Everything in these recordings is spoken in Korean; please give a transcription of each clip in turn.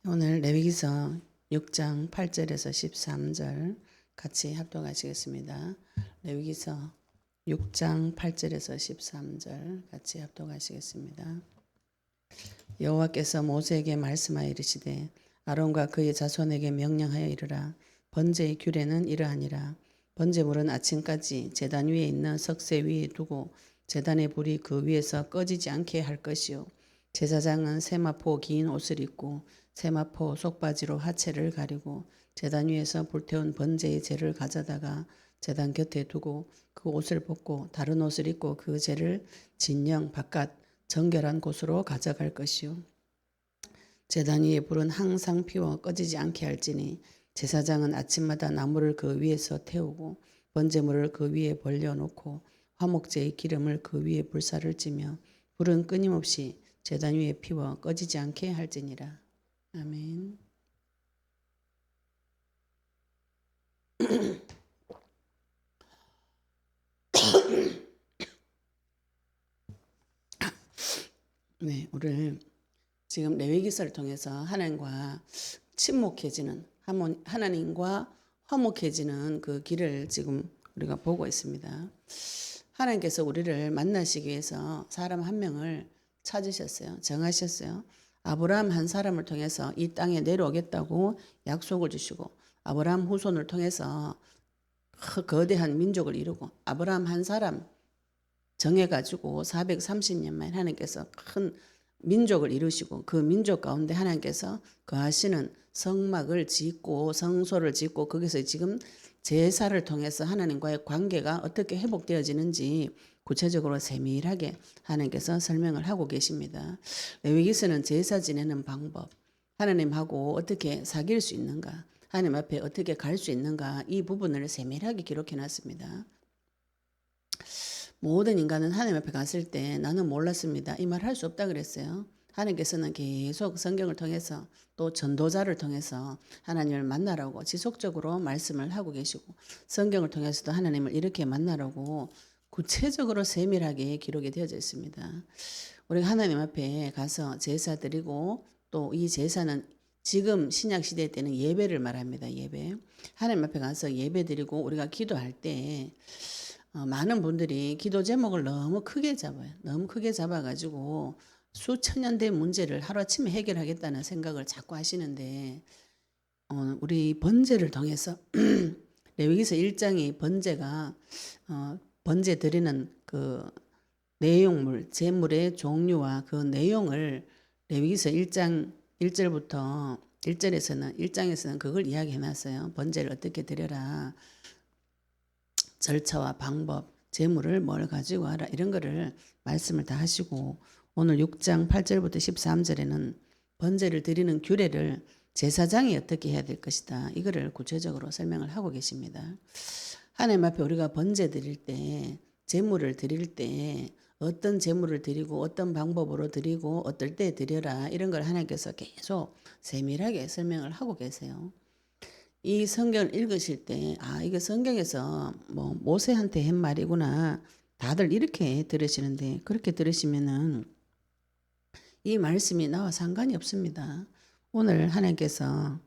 오늘 레위기서 6장 8절에서 13절 같이 합독하시겠습니다. 레위기서 6장 8절에서 13절 같이 합독하시겠습니다. 여호와께서 모세에게 말씀하여 이르시되 아론과 그의 자손에게 명령하여 이르라. 번제의 규례는 이러하니라. 번제물은 아침까지 제단 위에 있는 석쇠 위에 두고 제단의 불이 그 위에서 꺼지지 않게 할 것이요, 제사장은 세마포 긴 옷을 입고 세마포 속바지로 하체를 가리고 제단 위에서 불태운 번제의 재를 가져다가 제단 곁에 두고 그 옷을 벗고 다른 옷을 입고 그 재를 진영 바깥 정결한 곳으로 가져갈 것이요, 제단 위의 불은 항상 피워 꺼지지 않게 할지니 제사장은 아침마다 나무를 그 위에서 태우고 번제물을 그 위에 벌려놓고 화목제의 기름을 그 위에 불사를 찌며 불은 끊임없이 제단 위에 피워 꺼지지 않게 할지니라. 아멘. 네, 오늘 지금 레위기서를 통해서 하나님과 친목해지는, 하나님과 화목해지는 그 길을 지금 우리가 보고 있습니다. 하나님께서 우리를 만나시기 위해서 사람 한 명을 찾으셨어요. 정하셨어요. 아브라함 한 사람을 통해서 이 땅에 내려오겠다고 약속을 주시고, 아브라함 후손을 통해서 거대한 민족을 이루고, 아브라함 한 사람 정해가지고 430년 만에 하나님께서 큰 민족을 이루시고, 그 민족 가운데 하나님께서 거하시는 성막을 짓고 성소를 짓고 거기서 지금 제사를 통해서 하나님과의 관계가 어떻게 회복되어지는지 구체적으로 세밀하게 하나님께서 설명을 하고 계십니다. 레위기서는 제사 지내는 방법, 하나님하고 어떻게 사귈 수 있는가, 하나님 앞에 어떻게 갈 수 있는가, 이 부분을 세밀하게 기록해 놨습니다. 모든 인간은 하나님 앞에 갔을 때 나는 몰랐습니다, 이 말 할 수 없다 그랬어요. 하나님께서는 계속 성경을 통해서 또 전도자를 통해서 하나님을 만나라고 지속적으로 말씀을 하고 계시고, 성경을 통해서도 하나님을 이렇게 만나라고 구체적으로 세밀하게 기록이 되어져 있습니다. 우리가 하나님 앞에 가서 제사 드리고, 또 이 제사는 지금 신약 시대 때는 예배를 말합니다. 예배. 하나님 앞에 가서 예배 드리고 우리가 기도할 때 많은 분들이 기도 제목을 너무 크게 잡아요. 너무 크게 잡아가지고 수천 년 된 문제를 하루아침에 해결하겠다는 생각을 자꾸 하시는데, 우리 번제를 통해서 레위기서 1장이 번제가 번제 드리는 그 내용물, 제물의 종류와 그 내용을 레위기서 1장 1절부터 1장에서는 그걸 이야기해 놨어요. 번제를 어떻게 드려라, 절차와 방법, 제물을 뭘 가지고 하라, 이런 거를 말씀을 다 하시고, 오늘 6장 8절부터 13절에는 번제를 드리는 규례를 제사장이 어떻게 해야 될 것이다, 이거를 구체적으로 설명을 하고 계십니다. 하나님 앞에 우리가 번제 드릴 때, 제물을 드릴 때 어떤 제물을 드리고 어떤 방법으로 드리고 어떨 때 드려라, 이런 걸 하나님께서 계속 세밀하게 설명을 하고 계세요. 이 성경을 읽으실 때, 이거 성경에서 모세한테 한 말이구나, 다들 이렇게 들으시는데, 그렇게 들으시면은 이 말씀이 나와 상관이 없습니다. 오늘 하나님께서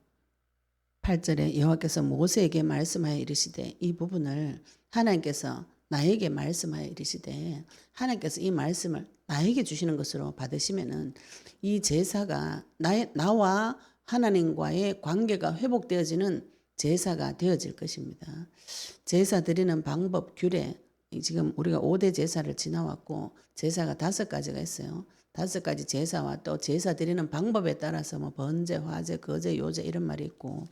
8절에 여호와께서 모세에게 말씀하여 이르시되, 이 부분을 하나님께서 나에게 말씀하여 이르시되, 하나님께서 이 말씀을 나에게 주시는 것으로 받으시면은 이 제사가 나와 하나님과의 관계가 회복되어지는 제사가 되어질 것입니다. 제사 드리는 방법, 규례, 지금 우리가 5대 제사를 지나왔고 제사가 5가지가 있어요. 5가지 제사와 또 제사 드리는 방법에 따라서 번제, 화제, 거제, 요제 이런 말이 있고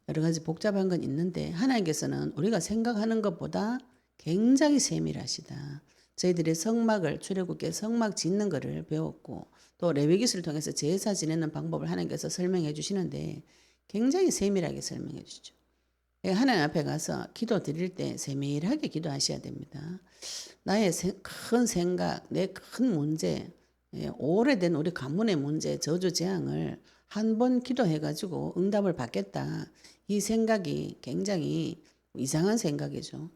여러 가지 복잡한 건 있는데, 하나님께서는 우리가 생각하는 것보다 굉장히 세밀하시다. 저희들이 성막을, 출애굽기에 성막 짓는 것을 배웠고, 또 레위기서를 통해서 제사 지내는 방법을 하나님께서 설명해 주시는데 굉장히 세밀하게 설명해 주시죠. 하나님 앞에 가서 기도 드릴 때 세밀하게 기도하셔야 됩니다. 나의 큰 생각, 내 큰 문제, 오래된 우리 가문의 문제, 저주 재앙을 한 번 기도해가지고 응답을 받겠다, 이 생각이 굉장히 이상한 생각이죠.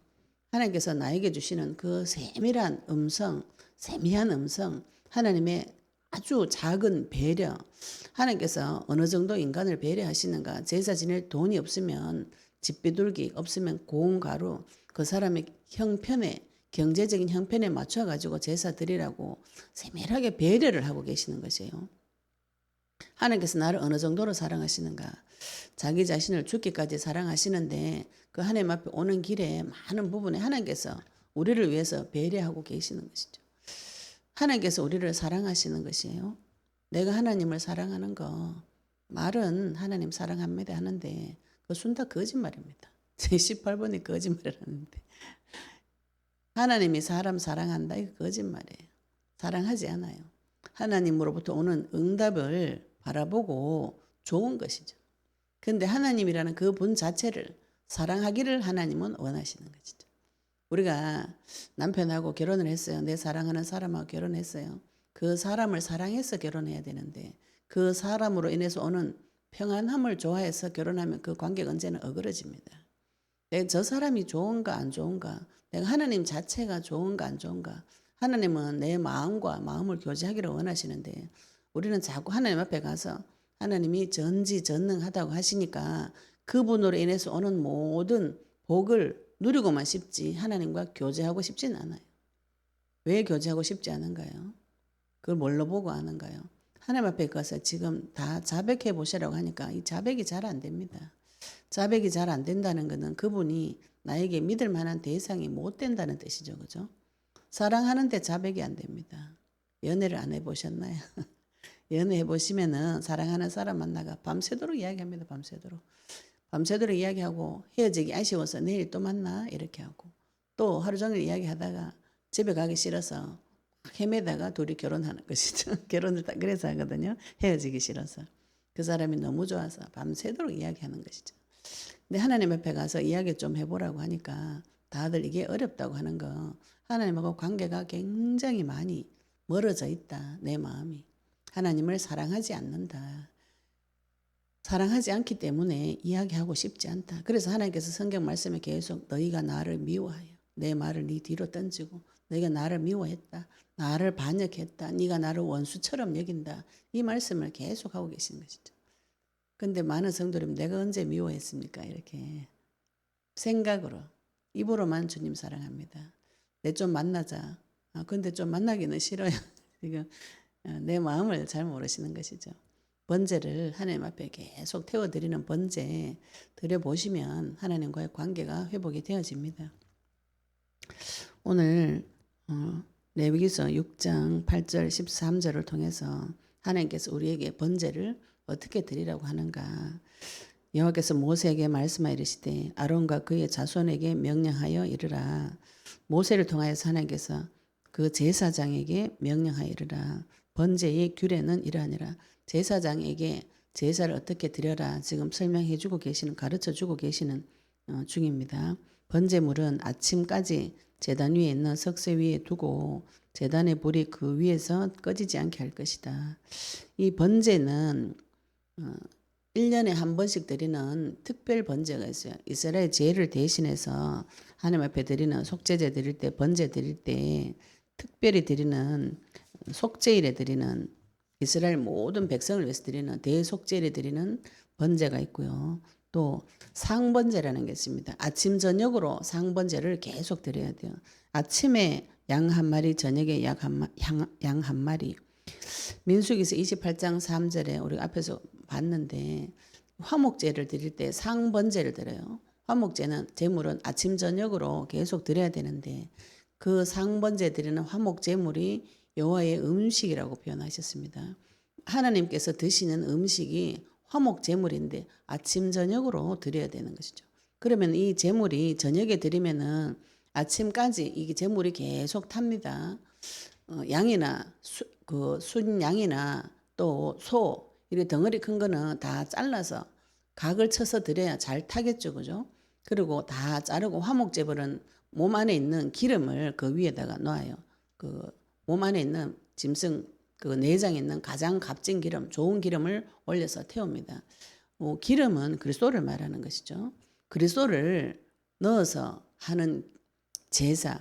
하나님께서 나에게 주시는 그 세밀한 음성, 세미한 음성, 하나님의 아주 작은 배려. 하나님께서 어느 정도 인간을 배려하시는가. 제사 지낼 돈이 없으면 집 비둘기, 없으면 고운 가루, 그 사람의 형편에, 경제적인 형편에 맞춰 가지고 제사 드리라고 세밀하게 배려를 하고 계시는 것이에요. 하나님께서 나를 어느 정도로 사랑하시는가. 자기 자신을 죽기까지 사랑하시는데 그 하나님 앞에 오는 길에 많은 부분에 하나님께서 우리를 위해서 배려하고 계시는 것이죠. 하나님께서 우리를 사랑하시는 것이에요. 내가 하나님을 사랑하는 거, 말은 하나님 사랑합니다 하는데 그 순 다 거짓말입니다. 제 18번이 거짓말을 하는데 하나님이 사람 사랑한다 이거 거짓말이에요. 사랑하지 않아요. 하나님으로부터 오는 응답을 바라보고 좋은 것이죠. 그런데 하나님이라는 그 분 자체를 사랑하기를 하나님은 원하시는 것이죠. 우리가 남편하고 결혼을 했어요. 내 사랑하는 사람하고 결혼했어요. 그 사람을 사랑해서 결혼해야 되는데 그 사람으로 인해서 오는 평안함을 좋아해서 결혼하면 그 관계가 언제나 어그러집니다. 내가 저 사람이 좋은가 안 좋은가, 내가 하나님 자체가 좋은가 안 좋은가, 하나님은 내 마음과 마음을 교제하기를 원하시는데 우리는 자꾸 하나님 앞에 가서 하나님이 전지전능하다고 하시니까 그분으로 인해서 오는 모든 복을 누리고만 싶지 하나님과 교제하고 싶지는 않아요. 왜 교제하고 싶지 않은가요? 그걸 뭘로 보고 아는가요? 하나님 앞에 가서 지금 다 자백해 보시라고 하니까 이 자백이 잘 안 됩니다. 자백이 잘 안 된다는 것은 그분이 나에게 믿을 만한 대상이 못 된다는 뜻이죠. 그죠? 사랑하는데 자백이 안 됩니다. 연애를 안 해보셨나요? 연애해 보시면은 사랑하는 사람 만나가 밤새도록 이야기합니다. 밤새도록 이야기하고 헤어지기 아쉬워서 내일 또 만나 이렇게 하고 또 하루 종일 이야기하다가 집에 가기 싫어서 헤매다가 둘이 결혼하는 것이죠. 결혼을 딱 그래서 하거든요. 헤어지기 싫어서. 그 사람이 너무 좋아서 밤새도록 이야기하는 것이죠. 근데 하나님 앞에 가서 이야기 좀 해보라고 하니까 다들 이게 어렵다고 하는 거, 하나님하고 관계가 굉장히 많이 멀어져 있다. 내 마음이. 하나님을 사랑하지 않는다. 사랑하지 않기 때문에 이야기하고 싶지 않다. 그래서 하나님께서 성경 말씀에 계속 너희가 나를 미워하여 내 말을 네 뒤로 던지고 너희가 나를 미워했다. 나를 반역했다. 네가 나를 원수처럼 여긴다. 이 말씀을 계속 하고 계신 것이죠. 근데 많은 성도님 내가 언제 미워했습니까? 이렇게 생각으로 입으로만 주님 사랑합니다. 내 좀 만나자. 근데 좀 만나기는 싫어요. 지금 내 마음을 잘 모르시는 것이죠. 번제를 하나님 앞에 계속 태워드리는 번제 드려보시면 하나님과의 관계가 회복이 되어집니다. 오늘 레위기서 6장 8절 13절을 통해서 하나님께서 우리에게 번제를 어떻게 드리라고 하는가. 여호와께서 모세에게 말씀하여 이르시되 아론과 그의 자손에게 명령하여 이르라. 모세를 통하여서 하나님께서 그 제사장에게 명령하여 이르라. 번제의 규례는 이러하니라. 제사장에게 제사를 어떻게 드려라 지금 설명해 주고 계시는, 가르쳐 주고 계시는 중입니다. 번제물은 아침까지 제단 위에 있는 석쇠 위에 두고 제단의 불이 그 위에서 꺼지지 않게 할 것이다. 이 번제는 1년에 한 번씩 드리는 특별 번제가 있어요. 이스라엘 제를 대신해서 하나님 앞에 드리는 속죄제 드릴 때, 번제 드릴 때 특별히 드리는 속죄일에 드리는, 이스라엘 모든 백성을 위해서 드리는 대속죄일에 드리는 번제가 있고요. 또 상번제라는 게 있습니다. 아침 저녁으로 상번제를 계속 드려야 돼요. 아침에 양 한 마리, 저녁에 양 한 마리. 민수기서 28장 3절에 우리 앞에서 봤는데 화목제를 드릴 때 상번제를 드려요. 화목제는 제물은 아침 저녁으로 계속 드려야 되는데 그 상번제 드리는 화목제물이 여호와의 음식이라고 표현하셨습니다. 하나님께서 드시는 음식이 화목제물인데 아침 저녁으로 드려야 되는 것이죠. 그러면 이 제물이 저녁에 드리면은 아침까지 이 제물이 계속 탑니다. 양이나 순양이나 또 소 이렇게 덩어리 큰 거는 다 잘라서 각을 쳐서 드려야 잘 타겠죠, 그죠? 그리고 다 자르고 화목제물은 몸 안에 있는 기름을 그 위에다가 놔요. 그 몸 안에 있는 짐승 그 내장에 있는 가장 값진 기름, 좋은 기름을 올려서 태웁니다. 기름은 그리스도를 말하는 것이죠. 그리스도를 넣어서 하는 제사,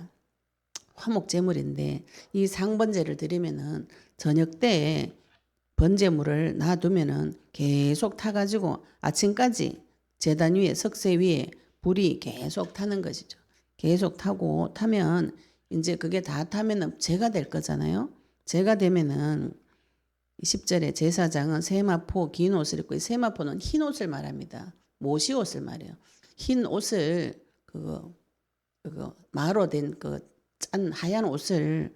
화목 제물인데 이 상번제를 드리면은 저녁 때에 번제물을 놔두면은 계속 타가지고 아침까지 제단 위에 석쇠 위에 불이 계속 타는 것이죠. 계속 타고 타면 이제 그게 다 타면은 제가 될 거잖아요. 제가 되면은 10절에 제사장은 세마포 긴 옷을 입고, 세마포는 흰 옷을 말합니다. 모시 옷을 말해요. 흰 옷을 그거 마로 된 그 짠 하얀 옷을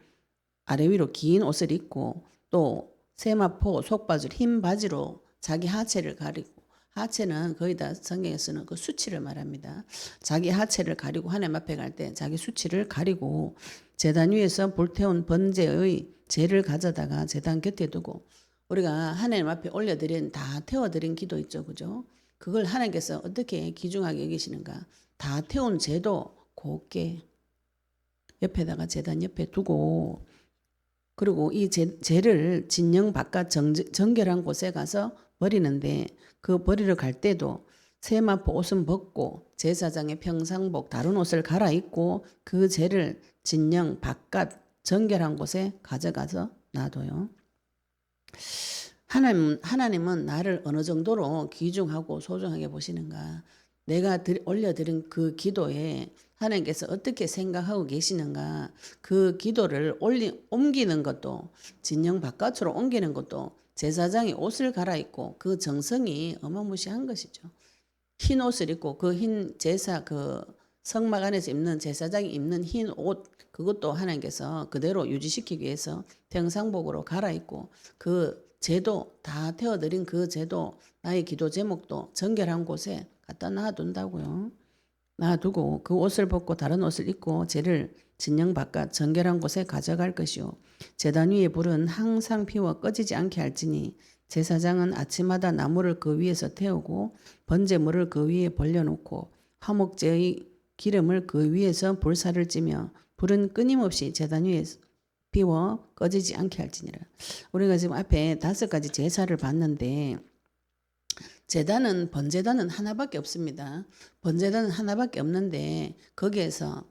아래 위로 긴 옷을 입고 또 세마포 속바지 흰 바지로 자기 하체를 가리고, 하체는 거의 다 성경에서는 그 수치를 말합니다. 자기 하체를 가리고 하나님 앞에 갈 때 자기 수치를 가리고 제단 위에서 불태운 번제의 재를 가져다가 제단 곁에 두고, 우리가 하나님 앞에 올려드린 다 태워드린 기도 있죠, 그죠? 그걸 하나님께서 어떻게 귀중하게 여기시는가? 다 태운 재도 곱게 옆에다가 제단 옆에 두고, 그리고 이 재를 진영 바깥 정결한 곳에 가서 버리는데, 그 버리러 갈 때도 세마포 옷은 벗고 제사장의 평상복 다른 옷을 갈아입고 그 재를 진영 바깥 정결한 곳에 가져가서 놔둬요. 하나님은 나를 어느 정도로 귀중하고 소중하게 보시는가? 내가 올려드린 그 기도에 하나님께서 어떻게 생각하고 계시는가? 그 기도를 옮기는 것도, 진영 바깥으로 옮기는 것도 제사장이 옷을 갈아입고 그 정성이 어마무시한 것이죠. 흰 옷을 입고 그 흰 제사 그 성막 안에서 입는 제사장이 입는 흰 옷, 그것도 하나님께서 그대로 유지시키기 위해서 평상복으로 갈아입고 그 제도 다 태워드린 그 제도, 나의 기도 제목도 정결한 곳에 갖다 놔둔다고요. 놔두고 그 옷을 벗고 다른 옷을 입고 제를 진영 바깥 정결한 곳에 가져갈 것이요. 제단 위에 불은 항상 피워 꺼지지 않게 할지니 제사장은 아침마다 나무를 그 위에서 태우고 번제물을 그 위에 벌려놓고 화목제의 기름을 그 위에서 불사를 찌며 불은 끊임없이 제단 위에 피워 꺼지지 않게 할지니라. 우리가 지금 앞에 5가지 제사를 봤는데, 제단은 번제단은 하나밖에 없습니다. 번제단은 하나밖에 없는데 거기에서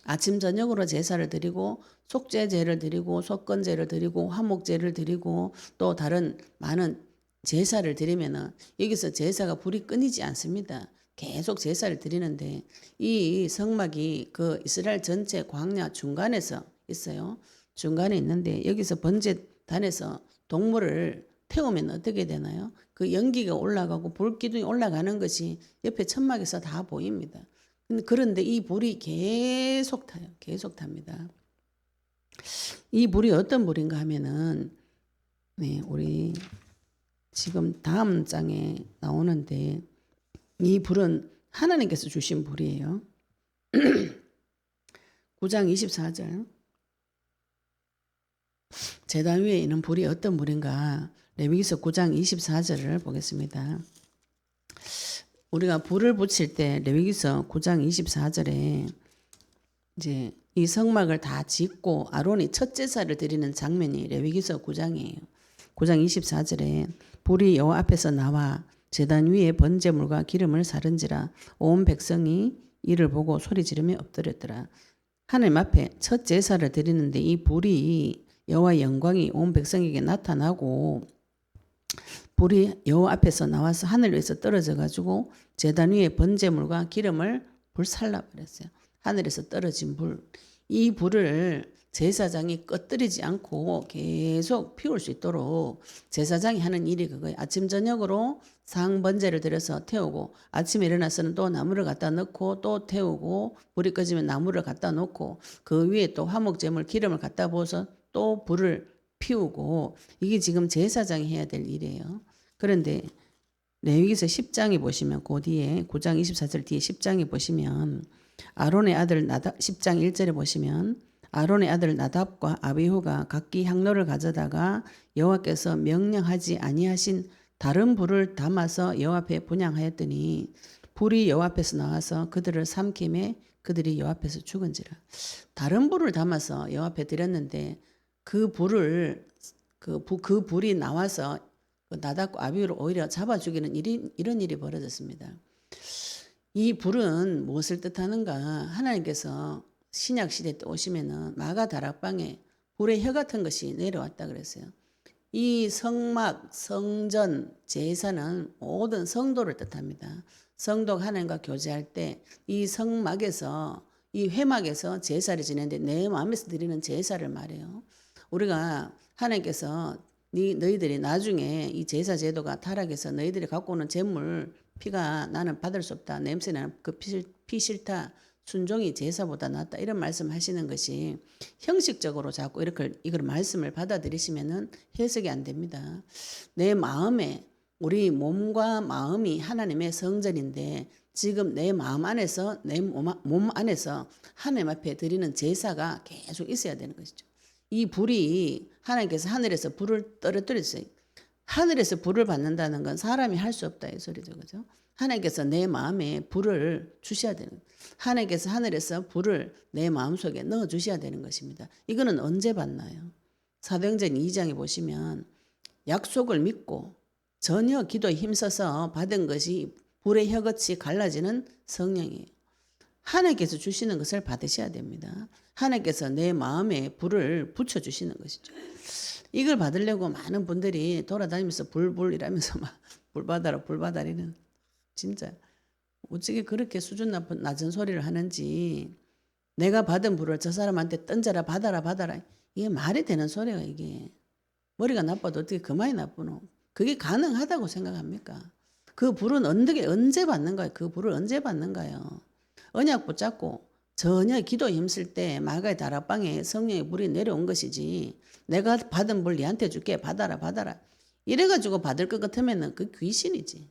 아침 저녁으로 제사를 드리고 속죄제를 드리고 속건제를 드리고 화목제를 드리고 또 다른 많은 제사를 드리면은 여기서 제사가 불이 끊이지 않습니다. 계속 제사를 드리는데 이 성막이 그 이스라엘 전체 광야 중간에서 있어요. 중간에 있는데 여기서 번제단에서 동물을 태우면 어떻게 되나요? 그 연기가 올라가고 불기둥이 올라가는 것이 옆에 천막에서 다 보입니다. 그런데 이 불이 계속 타요. 계속 탑니다. 이 불이 어떤 불인가 하면은, 네, 우리 지금 다음 장에 나오는데 이 불은 하나님께서 주신 불이에요. 9장 24절. 제단 위에 있는 불이 어떤 불인가? 레위기서 9장 24절을 보겠습니다. 우리가 불을 붙일 때 레위기서 9장 24절에 이제 이 성막을 다 짓고 아론이 첫 제사를 드리는 장면이 레위기서 9장이에요. 9장 24절에 불이 여호와 앞에서 나와 제단 위에 번제물과 기름을 사른지라 온 백성이 이를 보고 소리 지르며 엎드렸더라. 하나님 앞에 첫 제사를 드리는데 이 불이 여호와의 영광이 온 백성에게 나타나고 불이 여호와 앞에서 나와서 하늘 위에서 떨어져 가지고 제단 위에 번제물과 기름을 불살라 버렸어요. 하늘에서 떨어진 불. 이 불을 제사장이 꺼뜨리지 않고 계속 피울 수 있도록 제사장이 하는 일이 그거예요. 아침 저녁으로 상번제를 드려서 태우고 아침에 일어나서는 또 나무를 갖다 넣고 또 태우고 불이 꺼지면 나무를 갖다 놓고 그 위에 또 화목제물 기름을 갖다 부어서 또 불을 피우고, 이게 지금 제사장이 해야 될 일이에요. 그런데 레위기서 10장에 보시면 그 뒤에 9장 24절 뒤에 10장에 보시면 아론의 아들 나답 10장 1절에 보시면 아론의 아들 나답과 아비후가 각기 향로를 가져다가 여호와께서 명령하지 아니하신 다른 불을 담아서 여호와 앞에 분향하였더니 불이 여호와 앞에서 나와서 그들을 삼킴에 그들이 여호와 앞에서 죽은지라. 다른 불을 담아서 여호와 앞에 드렸는데 그 불을 그 불이 나와서 나답과 아비후를 오히려 잡아 죽이는 이런 일이 벌어졌습니다. 이 불은 무엇을 뜻하는가? 하나님께서 신약 시대 때 오시면은 마가 다락방에 불의 혀 같은 것이 내려왔다 그랬어요. 이 성막, 성전, 제사는 모든 성도를 뜻합니다. 성도가 하나님과 교제할 때 이 성막에서 이 회막에서 제사를 지내는데 내 마음에서 드리는 제사를 말해요. 우리가 하나님께서 너희들이 나중에 이 제사 제도가 타락해서 너희들이 갖고 오는 재물 피가 나는 받을 수 없다. 냄새나는 그 피 싫다. 순종이 제사보다 낫다. 이런 말씀 하시는 것이 형식적으로 자꾸 이걸 말씀을 받아들이시면은 해석이 안 됩니다. 내 마음에 우리 몸과 마음이 하나님의 성전인데 지금 내 마음 안에서 내 몸 안에서 하나님 앞에 드리는 제사가 계속 있어야 되는 것이죠. 이 불이 하나님께서 하늘에서 불을 떨어뜨렸어요. 하늘에서 불을 받는다는 건 사람이 할 수 없다 이 소리죠. 그죠? 하나님께서 내 마음에 불을 주셔야 되는 하나님께서 하늘에서 불을 내 마음속에 넣어 주셔야 되는 것입니다. 이거는 언제 받나요? 사도행전 2장에 보시면 약속을 믿고 전혀 기도에 힘써서 받은 것이 불의 혀같이 갈라지는 성령이에요. 하나님께서 주시는 것을 받으셔야 됩니다. 하나님께서 내 마음에 불을 붙여주시는 것이죠. 이걸 받으려고 많은 분들이 돌아다니면서 불불 이라면서 막 불받아라 불받아리는 진짜 어떻게 그렇게 수준 낮은 소리를 하는지 내가 받은 불을 저 사람한테 던져라 받아라 이게 말이 되는 소리가 이게 머리가 나빠도 어떻게 그만이 나쁘노? 그게 가능하다고 생각합니까? 그 불은 언제 받는가요? 그 불을 언제 받는가요? 언약 붙잡고 전혀 기도 힘쓸 때 마가의 다락방에 성령의 불이 내려온 것이지 내가 받은 불 니한테 줄게 받아라 이래가지고 받을 것 같으면 그 귀신이지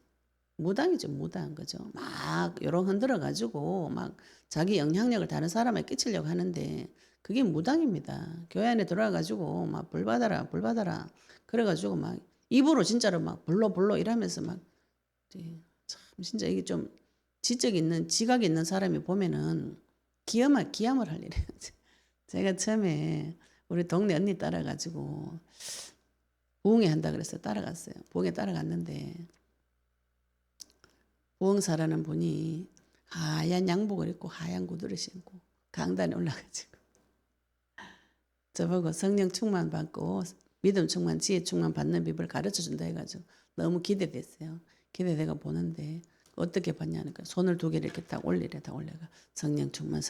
무당이죠 무당 그죠 막 요런 흔들어가지고 막 자기 영향력을 다른 사람에 끼치려고 하는데 그게 무당입니다. 교회 안에 들어와가지고 막 불 받아라 그래가지고 막 입으로 진짜로 막 불러 이러면서 막 참 진짜 이게 좀 지각 있는 사람이 보면은 기함을 할 일이에요. 제가 처음에 우리 동네 언니 따라가지고 부흥회 한다 그래서 따라갔어요. 부흥회 따라갔는데 부흥사라는 분이 하얀 양복을 입고 하얀 구두를 신고 강단에 올라가지고 저보고 성령 충만 받고 믿음 충만 지혜 충만 받는 법을 가르쳐준다 해가지고 너무 기대됐어요. 기대돼가 보는데 어떻게 받냐니까 손을 두 개를 이렇게 딱 올려가 성령 충만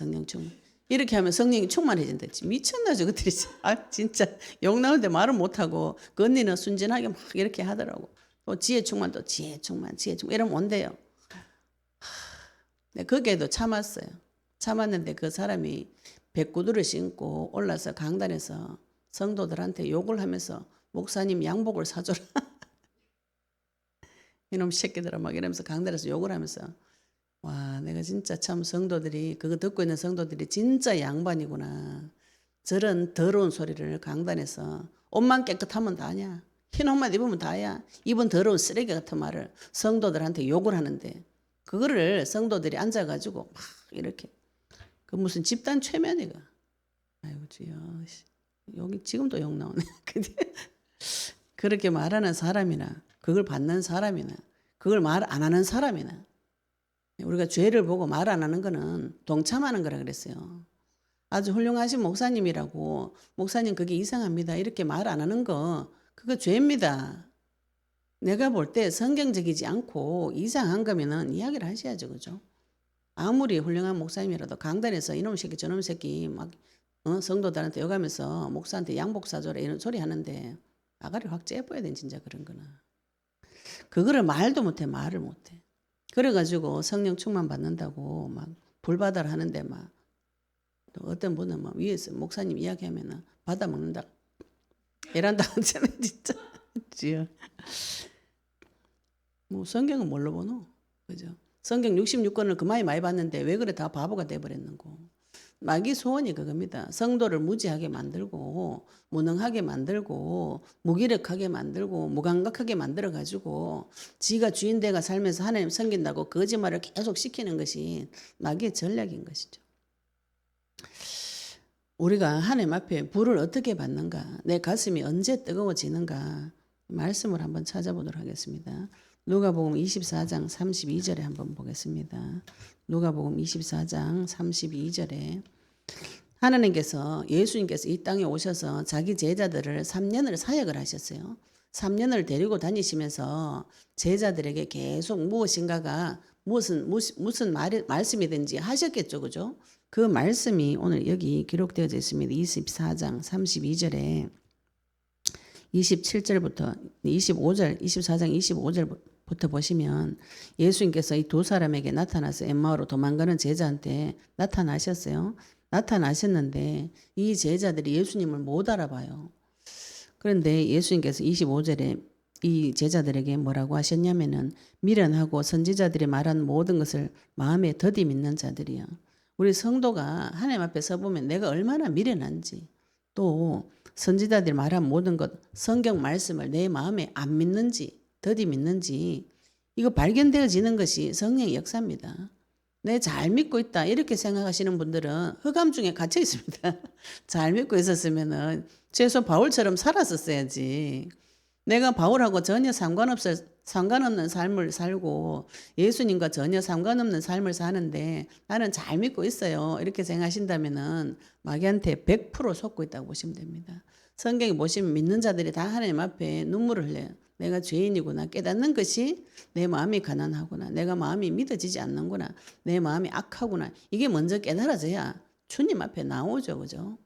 이렇게 하면 성령이 충만해진다. 미쳤나 저것들이. 아 진짜 욕 나오는데 말을 못하고 그 언니는 순진하게 막 이렇게 하더라고. 또 지혜 충만 이러면 온대요. 네, 거기에도 참았어요. 참았는데 그 사람이 백구두를 신고 올라서 강단에서 성도들한테 욕을 하면서 목사님 양복을 사줘라. 이놈 새끼들아 막 이러면서 강단에서 욕을 하면서 와 내가 진짜 참 성도들이 그거 듣고 있는 성도들이 진짜 양반이구나. 저런 더러운 소리를 강단에서 옷만 깨끗하면 다냐. 흰 옷만 입으면 다야. 입은 더러운 쓰레기 같은 말을 성도들한테 욕을 하는데 그거를 성도들이 앉아가지고 막 이렇게 그 무슨 집단 최면이가 아이고 주여 여기 지금도 욕 나오네. 근데 그렇게 말하는 사람이나 그걸 받는 사람이나 그걸 말 안 하는 사람이나 우리가 죄를 보고 말 안 하는 거는 동참하는 거라 그랬어요. 아주 훌륭하신 목사님이라고 목사님 그게 이상합니다. 이렇게 말 안 하는 거 그거 죄입니다. 내가 볼 때 성경적이지 않고 이상한 거면은 이야기를 하셔야죠. 그죠? 아무리 훌륭한 목사님이라도 강단에서 이놈 새끼 저놈 새끼 막 성도들한테 욕하면서 목사한테 양복 사줘라 이런 소리 하는데 아가리 확 째버야 돼 진짜 그런 거는. 그거를 말도 못해 말을 못해. 그래가지고 성령 충만 받는다고 막 불받아라 하는데 막 어떤 분은 막 위에서 목사님 이야기하면은 받아 먹는다. 이란다 하잖아요 진짜. 지요. 뭐 성경은 뭘로 보노? 그죠? 성경 66권을 그만이 많이 봤는데 왜 그래 다 바보가 돼버렸는고. 마귀 소원이 그겁니다. 성도를 무지하게 만들고 무능하게 만들고 무기력하게 만들고 무감각하게 만들어가지고 지가 주인 돼가 살면서 하나님 섬긴다고 거짓말을 계속 시키는 것이 마귀의 전략인 것이죠. 우리가 하나님 앞에 불을 어떻게 받는가 내 가슴이 언제 뜨거워지는가 말씀을 한번 찾아보도록 하겠습니다. 누가복음 24장 32절에 한번 보겠습니다. 누가복음 24장 32절에 하나님께서 예수님께서 이 땅에 오셔서 자기 제자들을 3년을 사역을 하셨어요. 3년을 데리고 다니시면서 제자들에게 계속 무엇인가가 무슨 말씀이든지 하셨겠죠. 그죠? 그 말씀이 오늘 여기 기록되어져 있습니다. 24장 32절에 27절부터 25절, 24장 25절부터 보시면 예수님께서 이 두 사람에게 나타나서 엠마오로 도망가는 제자한테 나타나셨어요. 나타나셨는데 이 제자들이 예수님을 못 알아봐요. 그런데 예수님께서 25절에 이 제자들에게 뭐라고 하셨냐면은 미련하고 선지자들이 말한 모든 것을 마음에 더디 믿는 자들이요. 우리 성도가 하나님 앞에 서보면 내가 얼마나 미련한지, 또 선지자들이 말한 모든 것, 성경 말씀을 내 마음에 안 믿는지, 더디 믿는지, 이거 발견되어지는 것이 성령의 역사입니다. 내 잘 믿고 있다 이렇게 생각하시는 분들은 흑암 중에 갇혀 있습니다. 잘 믿고 있었으면은 최소 바울처럼 살았었어야지. 내가 바울하고 전혀 상관없는 삶을 살고 예수님과 전혀 상관없는 삶을 사는데 나는 잘 믿고 있어요. 이렇게 생각하신다면은 마귀한테 100% 속고 있다고 보시면 됩니다. 성경에 보시면 믿는 자들이 다 하나님 앞에 눈물을 흘려요. 내가 죄인이구나 깨닫는 것이 내 마음이 가난하구나. 내가 마음이 믿어지지 않는구나. 내 마음이 악하구나. 이게 먼저 깨달아져야 주님 앞에 나오죠. 그죠?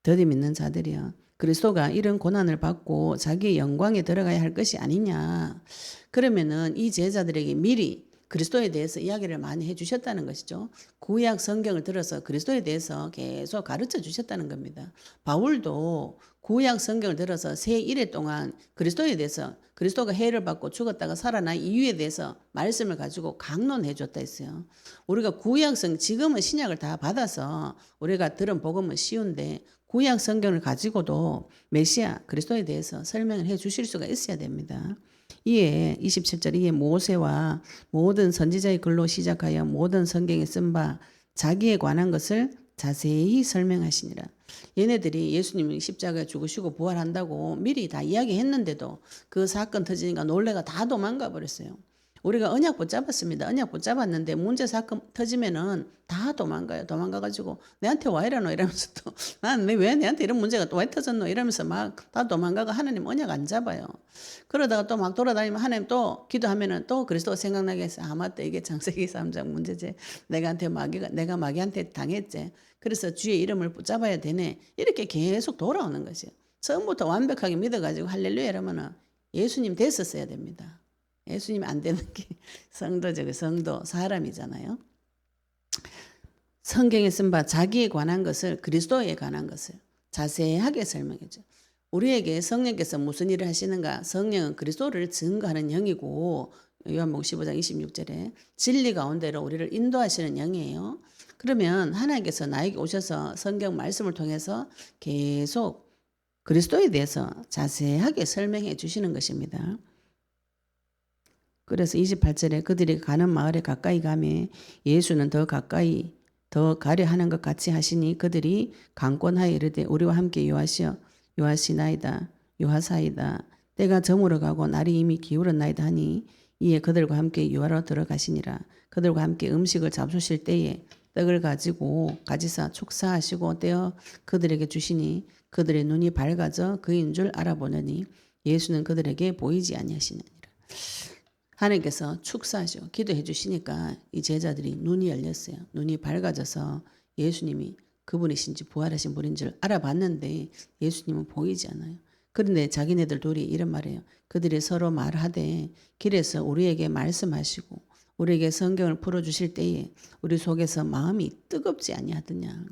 더디 믿는 자들이요. 그리스도가 이런 고난을 받고 자기의 영광에 들어가야 할 것이 아니냐. 그러면은 이 제자들에게 미리 그리스도에 대해서 이야기를 많이 해주셨다는 것이죠. 구약 성경을 들어서 그리스도에 대해서 계속 가르쳐 주셨다는 겁니다. 바울도 구약 성경을 들어서 새 1회 동안 그리스도에 대해서 그리스도가 해를 받고 죽었다가 살아난 이유에 대해서 말씀을 가지고 강론해 줬다 했어요. 우리가 구약성 지금은 신약을 다 받아서 우리가 들은 복음은 쉬운데 구약 성경을 가지고도 메시아 그리스도에 대해서 설명을 해 주실 수가 있어야 됩니다. 이에 27절 이에 모세와 모든 선지자의 글로 시작하여 모든 성경에 쓴 바 자기에 관한 것을 자세히 설명하시니라. 얘네들이 예수님이 십자가에 죽으시고 부활한다고 미리 다 이야기했는데도 그 사건 터지니까 놀래가 다 도망가 버렸어요. 우리가 언약 붙잡았습니다. 언약 붙잡았는데 문제 사건 터지면은 다 도망가요. 도망가가지고 내한테 와 이러노 이러면서 또 난 왜 내한테 이런 문제가 또 왜 터졌노 이러면서 막 다 도망가고 하나님 언약 안 잡아요. 그러다가 또 막 돌아다니면 하나님 또 기도하면은 또 그리스도가 생각나게 해서 아 맞다 이게 창세기 3장 문제지. 내가 마귀한테 당했지. 그래서 주의 이름을 붙잡아야 되네. 이렇게 계속 돌아오는 것이에요. 처음부터 완벽하게 믿어가지고 할렐루야 이러면은 예수님 됐었어야 됩니다. 예수님이 안 되는 게 성도죠. 성도 사람이잖아요. 성경에 쓴 바 자기에 관한 것을 그리스도에 관한 것을 자세하게 설명해줘. 우리에게 성령께서 무슨 일을 하시는가? 성령은 그리스도를 증거하는 영이고 요한복음 15장 26절에 진리 가운데로 우리를 인도하시는 영이에요. 그러면 하나님께서 나에게 오셔서 성경 말씀을 통해서 계속 그리스도에 대해서 자세하게 설명해 주시는 것입니다. 그래서 28절에 그들이 가는 마을에 가까이 가매 예수는 더 가까이 더 가려 하는 것 같이 하시니 그들이 강권하여 이르되 우리와 함께 요하시나이다 요하사이다 때가 저물어 가고 날이 이미 기울었나이다 하니 이에 그들과 함께 요하러 들어가시니라. 그들과 함께 음식을 잡수실 때에 떡을 가지사 축사하시고 떼어 그들에게 주시니 그들의 눈이 밝아져 그인 줄 알아보느니 예수는 그들에게 보이지 아니하시느니라. 하나님께서 축사하시고 기도해 주시니까 이 제자들이 눈이 열렸어요. 눈이 밝아져서 예수님이 그분이신지 부활하신 분인 줄 알아봤는데 예수님은 보이지 않아요. 그런데 자기네들 둘이 이런 말이에요. 그들이 서로 말하되 길에서 우리에게 말씀하시고 우리에게 성경을 풀어주실 때에 우리 속에서 마음이 뜨겁지 아니하더냐.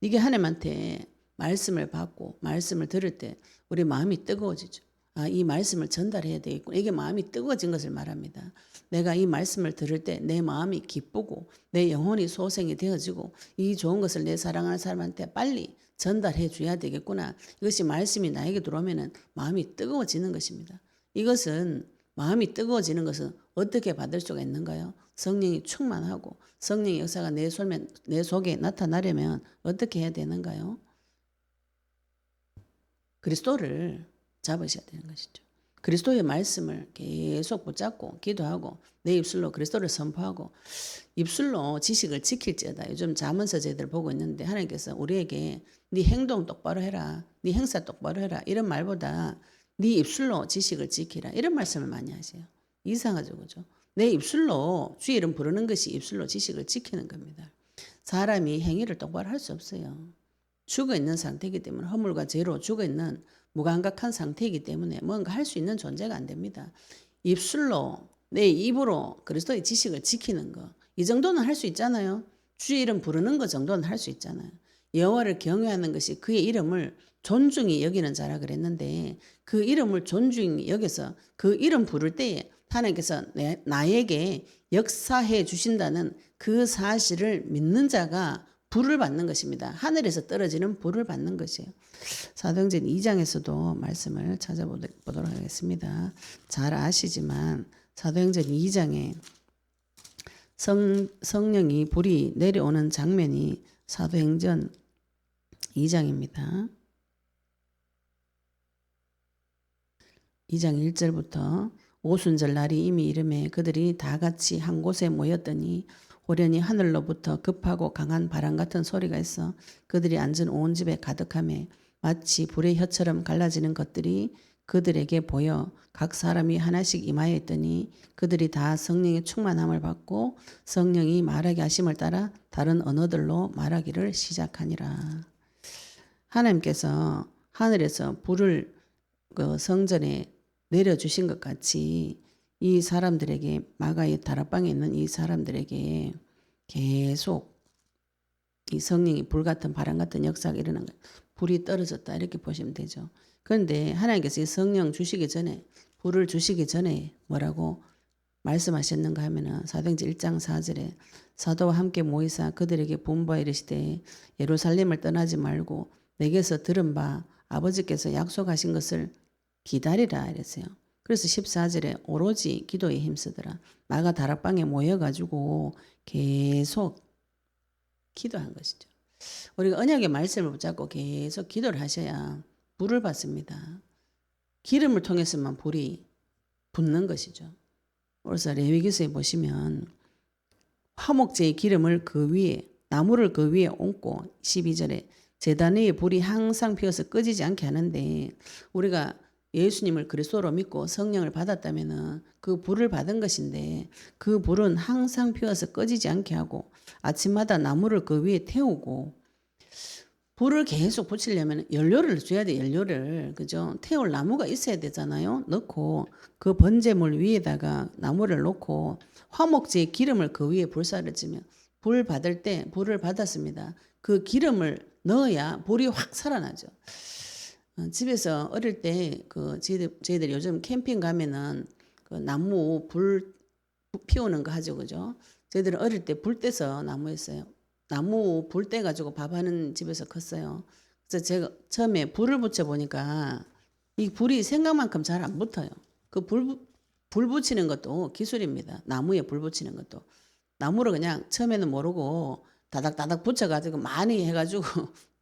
이게 하나님한테 말씀을 받고 말씀을 들을 때 우리 마음이 뜨거워지죠. 아, 이 말씀을 전달해야 되겠구나. 이게 마음이 뜨거워진 것을 말합니다. 내가 이 말씀을 들을 때 내 마음이 기쁘고 내 영혼이 소생이 되어지고 이 좋은 것을 내 사랑하는 사람한테 빨리 전달해 줘야 되겠구나. 이것이 말씀이 나에게 들어오면 마음이 뜨거워지는 것입니다. 이것은 마음이 뜨거워지는 것은 어떻게 받을 수가 있는가요? 성령이 충만하고 성령의 역사가 내 속에 나타나려면 어떻게 해야 되는가요? 그리스도를 잡으셔야 되는 것이죠. 그리스도의 말씀을 계속 붙잡고 기도하고 내 입술로 그리스도를 선포하고 입술로 지식을 지킬지어다. 요즘 자문서 제들 보고 있는데 하나님께서 우리에게 네 행동 똑바로 해라. 네 행사 똑바로 해라. 이런 말보다 네 입술로 지식을 지키라. 이런 말씀을 많이 하세요. 이상하죠. 그죠? 내 입술로 주의 이름 부르는 것이 입술로 지식을 지키는 겁니다. 사람이 행위를 똑바로 할 수 없어요. 죽어있는 상태이기 때문에 허물과 죄로 죽어있는 무감각한 상태이기 때문에 뭔가 할 수 있는 존재가 안 됩니다. 입술로 내 입으로 그리스도의 지식을 지키는 거. 이 정도는 할 수 있잖아요. 주의 이름 부르는 것 정도는 할 수 있잖아요. 여호와를 경외하는 것이 그의 이름을 존중히 여기는 자라 그랬는데 그 이름을 존중히 여겨서 그 이름 부를 때에 하나님께서 나에게 역사해 주신다는 그 사실을 믿는 자가 불을 받는 것입니다. 하늘에서 떨어지는 불을 받는 것이에요. 사도행전 2장에서도 말씀을 찾아보도록 하겠습니다. 잘 아시지만 사도행전 2장에 성령이 불이 내려오는 장면이 사도행전 2장입니다. 2장 1절부터 오순절 날이 이미 이름에 그들이 다 같이 한 곳에 모였더니 호련히 하늘로부터 급하고 강한 바람 같은 소리가 있어 그들이 앉은 온 집에 가득하며 마치 불의 혀처럼 갈라지는 것들이 그들에게 보여 각 사람이 하나씩 임하여 있더니 그들이 다 성령의 충만함을 받고 성령이 말하게 하심을 따라 다른 언어들로 말하기를 시작하니라. 하나님께서 하늘에서 불을 그 성전에 내려주신 것 같이 이 사람들에게 마가의 다락방에 있는 이 사람들에게 계속 이 성령이 불 같은 바람 같은 역사가 일어난 거예요. 불이 떨어졌다 이렇게 보시면 되죠. 그런데 하나님께서 이 성령 주시기 전에 불을 주시기 전에 뭐라고 말씀하셨는가 하면은 사도행전 1장 4절에 사도와 함께 모이사 그들에게 분부하여 이르시되 예루살렘을 떠나지 말고 내게서 들은 바 아버지께서 약속하신 것을 기다리라 이랬어요. 그래서 14절에 오로지 기도에 힘쓰더라. 마가 다락방에 모여가지고 계속 기도한 것이죠. 우리가 언약의 말씀을 붙잡고 계속 기도를 하셔야 불을 받습니다. 기름을 통해서만 불이 붙는 것이죠. 그래서 레위기서에 보시면 화목제의 기름을 그 위에 나무를 그 위에 얹고 12절에 제단 위에 불이 항상 피어서 꺼지지 않게 하는데 우리가 예수님을 그리스도로 믿고 성령을 받았다면 그 불을 받은 것인데 그 불은 항상 피어서 꺼지지 않게 하고 아침마다 나무를 그 위에 태우고 불을 계속 붙이려면 연료를 줘야 돼. 연료를 그죠? 태울 나무가 있어야 되잖아요. 넣고 그 번제물 위에다가 나무를 놓고 화목제의 기름을 그 위에 불사를 찌면 불 받을 때 불을 받았습니다. 그 기름을 넣어야 불이 확 살아나죠. 집에서 어릴 때 그 저희들 요즘 캠핑 가면은 그 나무 불 피우는 거 하죠, 그죠? 저희들은 어릴 때 불 떼서 나무였어요. 나무 불 떼 가지고 밥하는 집에서 컸어요. 그래서 제가 처음에 불을 붙여 보니까 이 불이 생각만큼 잘 안 붙어요. 그 불 붙이는 것도 기술입니다. 나무에 불 붙이는 것도 나무를 그냥 처음에는 모르고 다닥다닥 붙여가지고 많이 해가지고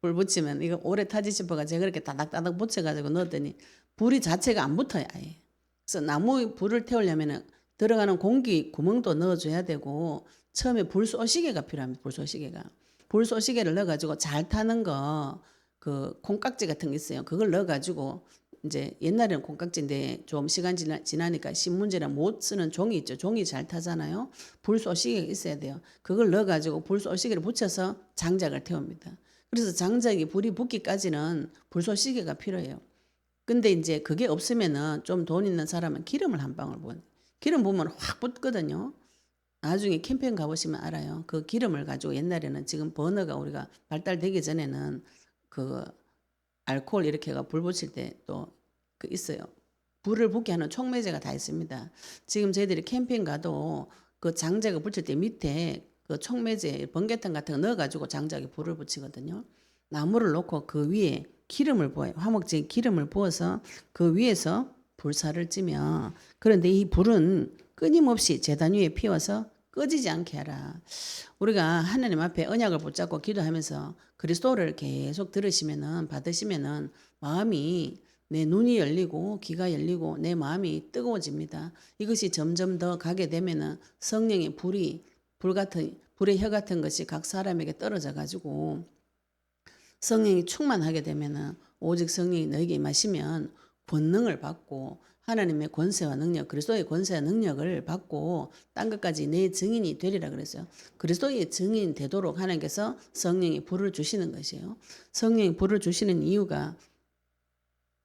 불 붙이면 이거 오래 타지 싶어가 제가 그렇게 다닥다닥 붙여가지고 넣었더니 불이 자체가 안 붙어요 아예. 그래서 나무 불을 태우려면 들어가는 공기 구멍도 넣어줘야 되고 처음에 불 쏘시개가 필요합니다. 불 쏘시개가. 불 쏘시개를 넣어가지고 잘 타는 거 그 콩깍지 같은 게 있어요. 그걸 넣어가지고 이제 옛날에는 콩깍지인데 좀 시간 지나니까 신문지랑 못 쓰는 종이 있죠. 종이 잘 타잖아요. 불 쏘시개가 있어야 돼요. 그걸 넣어가지고 불 쏘시개를 붙여서 장작을 태웁니다. 그래서 장작이 불이 붙기까지는 불 쏘시개가 필요해요. 근데 이제 그게 없으면은 좀 돈 있는 사람은 기름을 한 방울 부은 기름 부으면 확 붙거든요. 나중에 캠핑 가보시면 알아요. 그 기름을 가지고 옛날에는 지금 버너가 우리가 발달되기 전에는 그 알코올 이렇게 해가 불 붙일 때 또 그 있어요. 불을 붙게 하는 촉매제가 다 있습니다. 지금 저희들이 캠핑 가도 그 장작을 붙일 때 밑에 그 촉매제 번개탄 같은 거 넣어가지고 장작에 불을 붙이거든요. 나무를 놓고 그 위에 기름을 부어요. 화목제에 기름을 부어서 그 위에서 불사를 찌며 그런데 이 불은 끊임없이 제단 위에 피워서 꺼지지 않게 하라. 우리가 하나님 앞에 언약을 붙잡고 기도하면서 그리스도를 계속 들으시면은 받으시면은 마음이 내 눈이 열리고 귀가 열리고 내 마음이 뜨거워집니다. 이것이 점점 더 가게 되면은 성령의 불의 혀 같은 것이 각 사람에게 떨어져 가지고 성령이 충만하게 되면은 오직 성령이 너에게 임하시면 권능을 받고 하나님의 권세와 능력, 그리스도의 권세와 능력을 받고 딴 것까지 내 증인이 되리라 그랬어요. 그리스도의 증인 되도록 하나님께서 성령이 불을 주시는 것이에요. 성령이 불을 주시는 이유가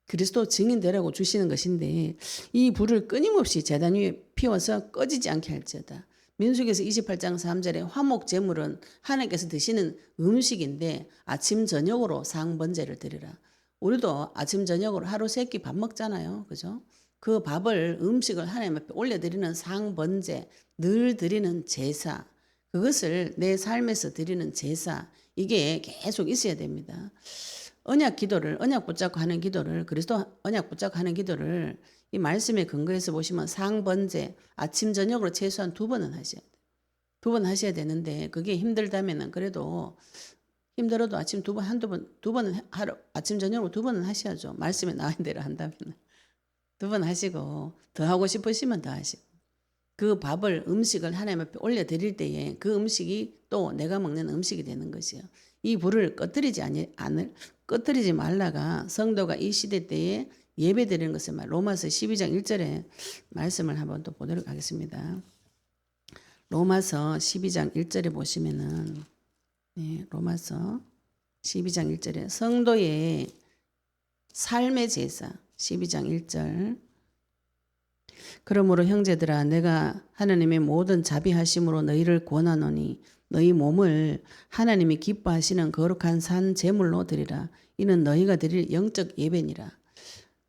그리스도 증인 되라고 주시는 것인데 이 불을 끊임없이 제단 위에 피워서 꺼지지 않게 할지어다. 민수기에서 28장 3절에 화목 제물은 하나님께서 드시는 음식인데 아침 저녁으로 상번제를 드리라. 우리도 아침 저녁으로 하루 세 끼 밥 먹잖아요. 그죠? 그 밥을 음식을 하나님 앞에 올려드리는 상번제, 늘 드리는 제사, 그것을 내 삶에서 드리는 제사, 이게 계속 있어야 됩니다. 언약 붙잡고 하는 기도를, 그리스도 언약 붙잡고 하는 기도를 이 말씀에 근거해서 보시면 상번제, 아침 저녁으로 최소한 2번은 하셔야 돼요. 2번 하셔야 되는데 그게 힘들다면은 그래도 힘들어도 아침 2번은 하루, 아침 저녁으로 2번은 하셔야죠. 말씀에 나온 대로 한다면 2번 하시고 더 하고 싶으시면 더 하시고 그 밥을 음식을 하나님 앞에 올려드릴 때에 그 음식이 또 내가 먹는 음식이 되는 것이요. 이 불을 꺼뜨리지 말라가 성도가 이 시대 때에 예배 드리는 것을 로마서 12장 1절에 말씀을 한번 또 보도록 하겠습니다. 로마서 12장 1절에 보시면은 로마서 12장 1절에 성도의 삶의 제사 12장 1절 그러므로 형제들아 내가 하나님의 모든 자비하심으로 너희를 권하노니 너희 몸을 하나님이 기뻐하시는 거룩한 산 제물로 드리라. 이는 너희가 드릴 영적 예배니라.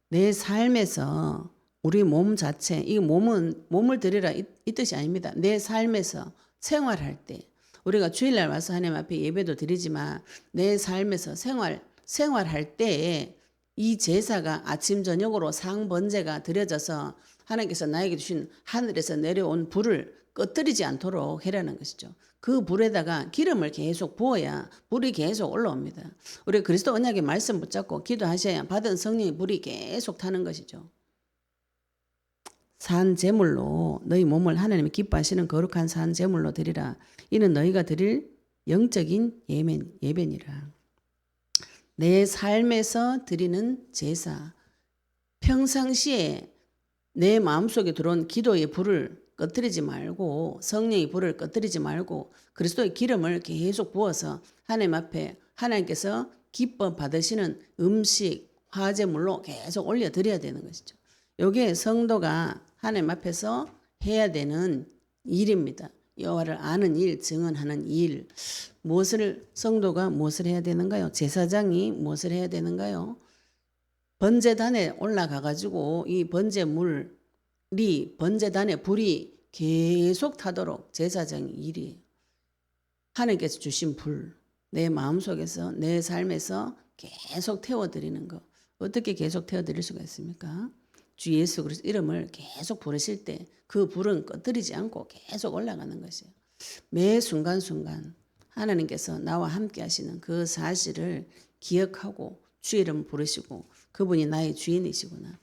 내 삶에서 우리 몸 자체, 이 몸을 드리라 이 뜻이 아닙니다. 내 삶에서 생활할 때 우리가 주일날 와서 하나님 앞에 예배도 드리지만 내 삶에서 생활할 때에 이 제사가 아침 저녁으로 상번제가 드려져서 하나님께서 나에게 주신 하늘에서 내려온 불을 꺼뜨리지 않도록 해라는 것이죠. 그 불에다가 기름을 계속 부어야 불이 계속 올라옵니다. 우리 그리스도 언약의 말씀 붙잡고 기도하셔야 받은 성령의 불이 계속 타는 것이죠. 산 제물로 너희 몸을 하나님이 기뻐하시는 거룩한 산 제물로 드리라. 이는 너희가 드릴 영적인 예배니라. 내 삶에서 드리는 제사. 평상시에 내 마음속에 들어온 기도의 불을 꺼뜨리지 말고 성령의 불을 꺼뜨리지 말고 그리스도의 기름을 계속 부어서 하나님 앞에 하나님께서 기뻐 받으시는 음식, 화제물로 계속 올려드려야 되는 것이죠. 이게 성도가 하나님 앞에서 해야 되는 일입니다. 여호와를 아는 일, 증언하는 일. 성도가 무엇을 해야 되는가요? 제사장이 무엇을 해야 되는가요? 번제단에 올라가 가지고 이 번제단에 불이 계속 타도록 제사장의 일이에요. 하나님께서 주신 불, 내 마음속에서 내 삶에서 계속 태워드리는 거. 어떻게 계속 태워드릴 수가 있습니까? 주 예수 그리스도 이름을 계속 부르실 때 그 불은 꺼뜨리지 않고 계속 올라가는 것이에요. 매 순간순간 하나님께서 나와 함께 하시는 그 사실을 기억하고 주 이름 부르시고 그분이 나의 주인이시구나.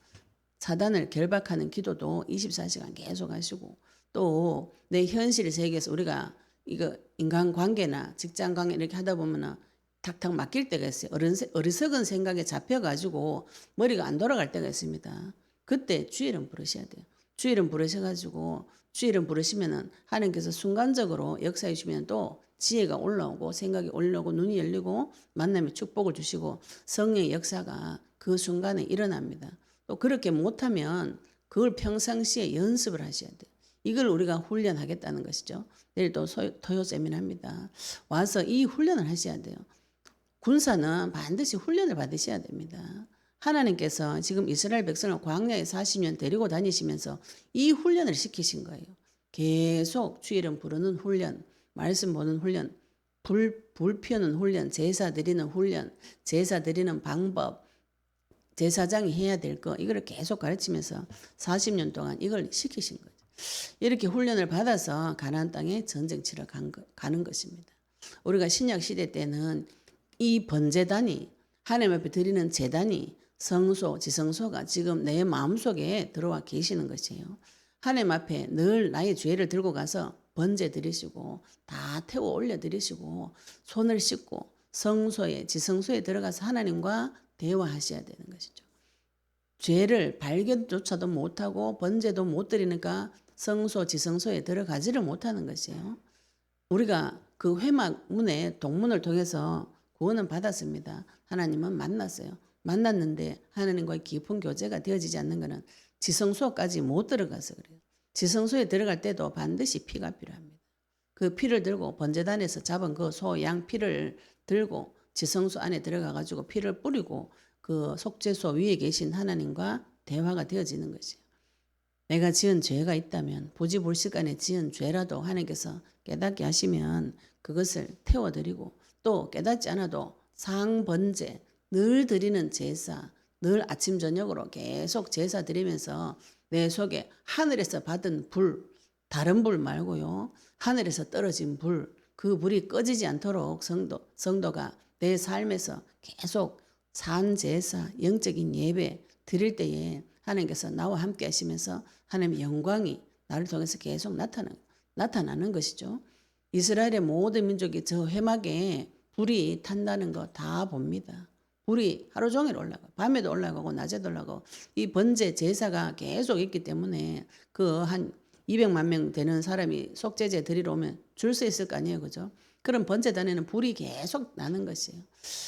사단을 결박하는 기도도 24시간 계속 하시고 또 내 현실 세계에서 우리가 이거 인간관계나 직장관계 이렇게 하다 보면은 탁탁 맡길 때가 있어요. 어리석은 생각에 잡혀가지고 머리가 안 돌아갈 때가 있습니다. 그때 주 이름 부르셔야 돼요. 주 이름 부르셔가지고 주 이름 부르시면은 하나님께서 순간적으로 역사해 주시면 또 지혜가 올라오고 생각이 올라오고 눈이 열리고 만남의 축복을 주시고 성령의 역사가 그 순간에 일어납니다. 또 그렇게 못하면 그걸 평상시에 연습을 하셔야 돼요. 이걸 우리가 훈련하겠다는 것이죠. 내일 또 토요 세미나입니다. 와서 이 훈련을 하셔야 돼요. 군사는 반드시 훈련을 받으셔야 됩니다. 하나님께서 지금 이스라엘 백성을 광야에 40년 데리고 다니시면서 이 훈련을 시키신 거예요. 계속 주 이름 부르는 훈련, 말씀 보는 훈련, 불 피우는 훈련, 제사 드리는 훈련, 제사 드리는 방법, 제사장이 해야 될 거 이걸 계속 가르치면서 40년 동안 이걸 시키신 거죠. 이렇게 훈련을 받아서 가나안 땅에 전쟁 치러 가는 것입니다. 우리가 신약 시대 때는 이 번제단이 하나님 앞에 드리는 제단이 성소, 지성소가 지금 내 마음속에 들어와 계시는 것이에요. 하나님 앞에 늘 나의 죄를 들고 가서 번제 드리시고 다 태워 올려 드리시고 손을 씻고 성소에, 지성소에 들어가서 하나님과 대화하셔야 되는 것이죠. 죄를 발견조차도 못하고 번제도 못 드리니까 성소, 지성소에 들어가지를 못하는 것이에요. 우리가 그 회막 문에 동문을 통해서 구원은 받았습니다. 하나님은 만났어요. 만났는데 하나님과의 깊은 교제가 되어지지 않는 것은 지성소까지 못 들어가서 그래요. 지성소에 들어갈 때도 반드시 피가 필요합니다. 그 피를 들고 번제단에서 잡은 그 소, 양 피를 들고 지성소 안에 들어가 가지고 피를 뿌리고 그 속죄소 위에 계신 하나님과 대화가 되어지는 것이에요. 내가 지은 죄가 있다면 부지불식간에 지은 죄라도 하나님께서 깨닫게 하시면 그것을 태워드리고 또 깨닫지 않아도 상번제, 늘 드리는 제사, 늘 아침 저녁으로 계속 제사 드리면서 내 속에 하늘에서 받은 불, 다른 불 말고요. 하늘에서 떨어진 불, 그 불이 꺼지지 않도록 성도가 내 삶에서 계속 산제사, 영적인 예배 드릴 때에 하나님께서 나와 함께 하시면서 하나님의 영광이 나를 통해서 계속 나타나는 것이죠. 이스라엘의 모든 민족이 저 회막에 불이 탄다는 거 다 봅니다. 불이 하루 종일 올라가고 밤에도 올라가고 낮에도 올라가고 이 번제 제사가 계속 있기 때문에 그 한 200만 명 되는 사람이 속죄제 드리러 오면 줄 수 있을 거 아니에요. 그죠? 그럼 번제단에는 불이 계속 나는 것이에요.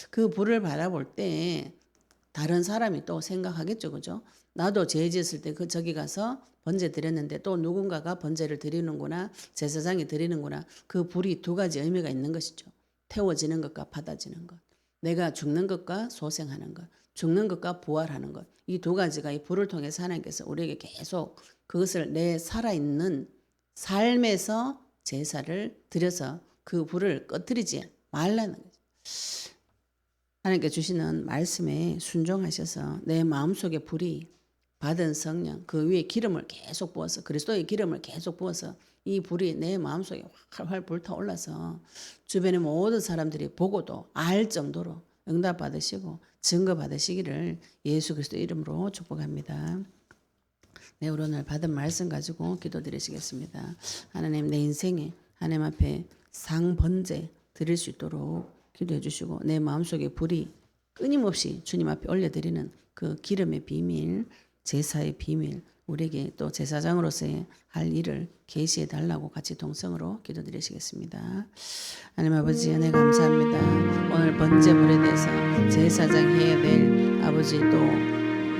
그 불을 바라볼 때 다른 사람이 또 생각하겠죠. 그죠? 나도 죄 지었을 때 저기 가서 번제 드렸는데 또 누군가가 번제를 드리는구나. 제사장이 드리는구나. 그 불이 두 가지 의미가 있는 것이죠. 태워지는 것과 받아지는 것. 내가 죽는 것과 소생하는 것. 죽는 것과 부활하는 것. 이 두 가지가 이 불을 통해서 하나님께서 우리에게 계속 그것을 내 살아있는 삶에서 제사를 드려서 그 불을 꺼뜨리지 말라는 거죠. 하나님께 주시는 말씀에 순종하셔서 내 마음속에 불이 받은 성령 그 위에 기름을 계속 부어서 그리스도의 기름을 계속 부어서 이 불이 내 마음속에 활활 불타올라서 주변의 모든 사람들이 보고도 알 정도로 응답받으시고 증거받으시기를 예수 그리스도 이름으로 축복합니다. 네, 우리 오늘 받은 말씀 가지고 기도드리시겠습니다. 하나님 내 인생에 하나님 앞에 상번제 드릴 수 있도록 기도해 주시고 내 마음속에 불이 끊임없이 주님 앞에 올려드리는 그 기름의 비밀, 제사의 비밀 우리에게 또 제사장으로서의 할 일을 계시해 달라고 같이 동성으로 기도드리시겠습니다. 하나님 아버지 은혜 감사합니다. 오늘 번제물에 대해서 제사장 해야 될 아버지 또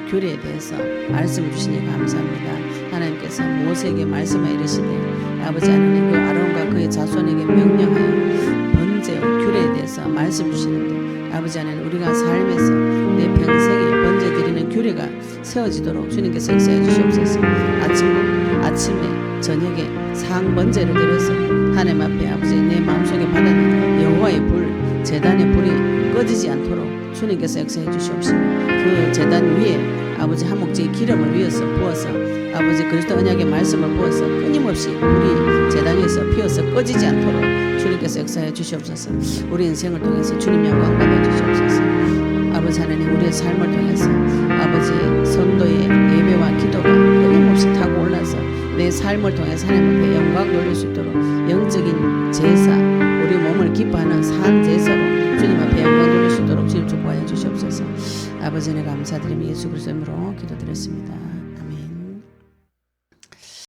규례에 대해서 말씀 주시니 감사합니다. 하나님께서 모세에게 말씀하여 이르시되 아버지 하나님 그 아론과 그의 자손에게 명령하여 번제의 규례에 대해서 말씀 주시는데 아버지 하나님 우리가 삶에서 내 평생에 번제 드리는 규례가 세워지도록 주님께서 역사해 주시옵소서. 아침에 저녁에 상번제를 드려서 하나님 앞에 아버지 내 마음속에 받아낸 여호와의 불 제단의 불이 꺼지지 않도록 주님께서 역사해 주시옵시고 그 제단 위에 아버지 한목제의 기름을 위에서 부어서 아버지 그리스도 언약의 말씀을 부어서 끊임없이 우리 제단 위에서 피어서 꺼지지 않도록 주님께서 역사해 주시옵소서. 우리 인생을 통해서 주님 영광 받아 주시옵소서. 아버지 하나님 우리의 삶을 통해서 아버지 성도의 예배와 기도가 끊임없이 타고 올라서 내 삶을 통해서 하나님 앞에 영광 돌릴 수 있도록 영적인 제사 우리 몸을 기뻐하는 산 제사로 주님 앞에 영광 돌릴 수 있도록 주님 축복하여 주시옵소서. 아버지는 감사드리며 예수 그리스도 이름으로 기도드렸습니다.